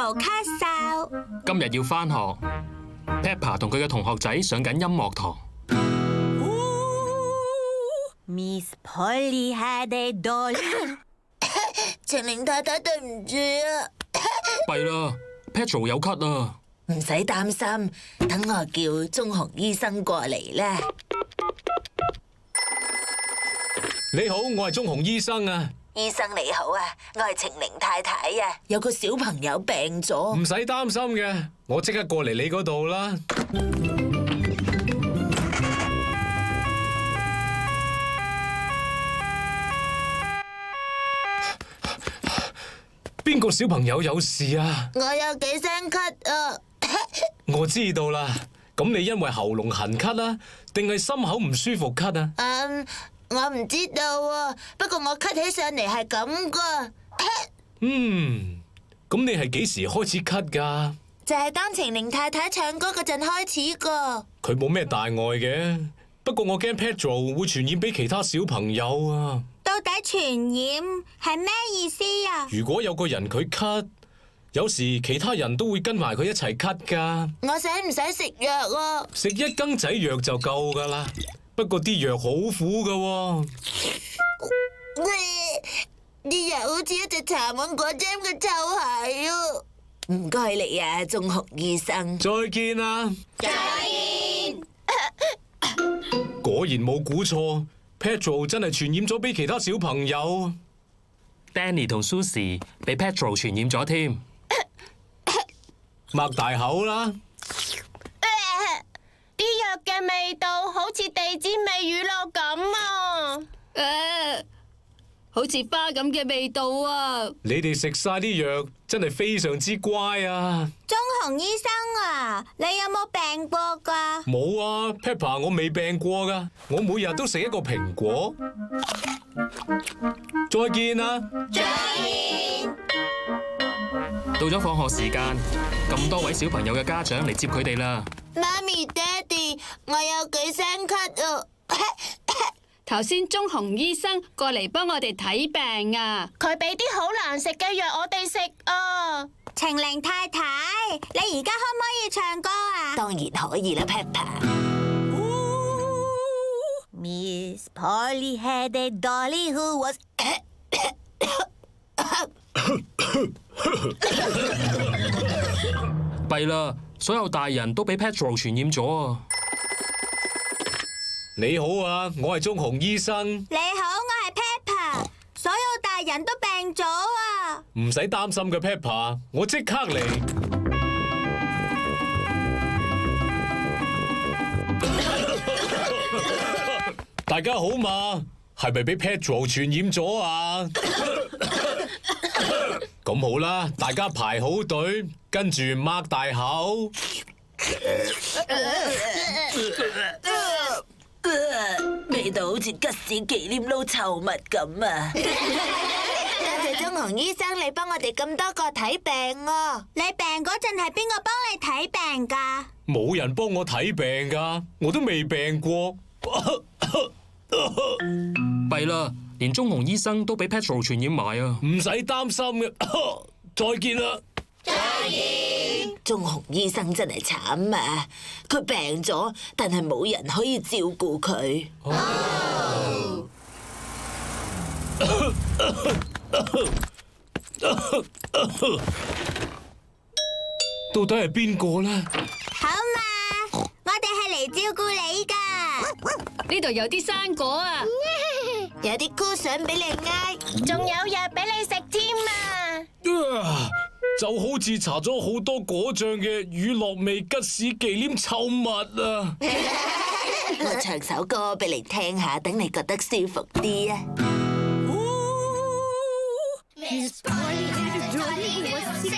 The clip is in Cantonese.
Pedro 咳嗽。今日要返學 ，Peppa 同佢嘅同學仔上緊音樂堂。Miss Polly had a dolly。晴玲太太，對唔住啊！弊啦 ，Pedro 有咳啊！唔使擔心，等我叫鐘雄醫生過嚟啦。你好，我係鐘雄醫生啊。醫生你好啊，我係晴玲太太啊，有個小朋友病咗。唔使擔心嘅，我即刻過嚟你嗰度啦。邊個小朋友有事啊？我有幾聲咳啊！我知道啦，咁你因為喉嚨痕咳啊，定係心口唔舒服咳啊？我唔知道啊，不過我咳起上嚟係咁噶。咁你係幾時開始咳噶？就係當晴玲太太唱歌嗰陣開始噶。佢冇咩大礙嘅，不過我驚 Pedro 會傳染俾其他小朋友啊。到底傳染係咩意思啊？如果有個人佢咳，有時其他人都會跟埋佢一齊咳噶。我使唔使食藥啊？食1羹仔藥就夠噶啦，不過啲藥好苦噶喎。啲藥好似一隻搽滿果醬嘅臭鞋啊！唔該你啊，鐘雄醫生。再見啊！再見。果然冇估錯 ，Pedro 真係傳染咗俾其他小朋友。Danny 同 Susie 俾 Pedro 傳染咗添。擘大口啦！啲藥嘅味道好似地氈味乳酪咁啊！好似花咁嘅味道啊！你哋食晒啲藥，真係非常之乖啊！鐘雄醫生啊，你有冇病過噶？冇啊 ，Peppa 我未病過噶，我每日都食一個蘋果。再見啊！再見。到咗放學時間，咁多位小朋友嘅家長嚟接佢哋啦。媽咪、爹哋，我有幾聲咳啊！頭先鐘雄醫生過嚟幫我哋睇病啊！佢俾啲好難食嘅藥我哋食啊！晴玲太太，你而家可唔可以唱歌啊？當然可以啦 ，Peppa。Miss Polly had a dolly who was 弊啦，所有大人都俾 Pedro 傳染咗啊！你好啊，我係鐘雄醫生。你好，我係 Peppa， 所有大人都病咗啊！唔使擔心嘅 Peppa， 我即刻嚟。大家好嘛？係咪俾 Pedro 傳染咗啊？咁好啦，大家排好隊，跟住擘大口。味道好似吉士忌廉撈臭物咁啊！多謝鐘雄醫生，你幫我哋咁多個睇病啊！你病嗰陣係邊個幫你睇病噶？冇人幫我睇病噶，我都未病過。弊啦，連鐘雄醫生都俾 Pedro 傳染埋啊！唔使擔心嘅，再見啦！再見。鐘雄醫生真係慘啊！佢病咗，但係冇人可以照顧佢。到底係邊個呢？好嘛，我哋係嚟照顧你噶。呢度有啲生果啊！有啲菇想俾你挨，仲有藥俾你食添啊！就好似搽咗好多果醬嘅乳酪味吉士忌廉臭物啊！我唱首歌俾你聽下，等你覺得舒服啲啊！Miss Polly had a dolly who was 6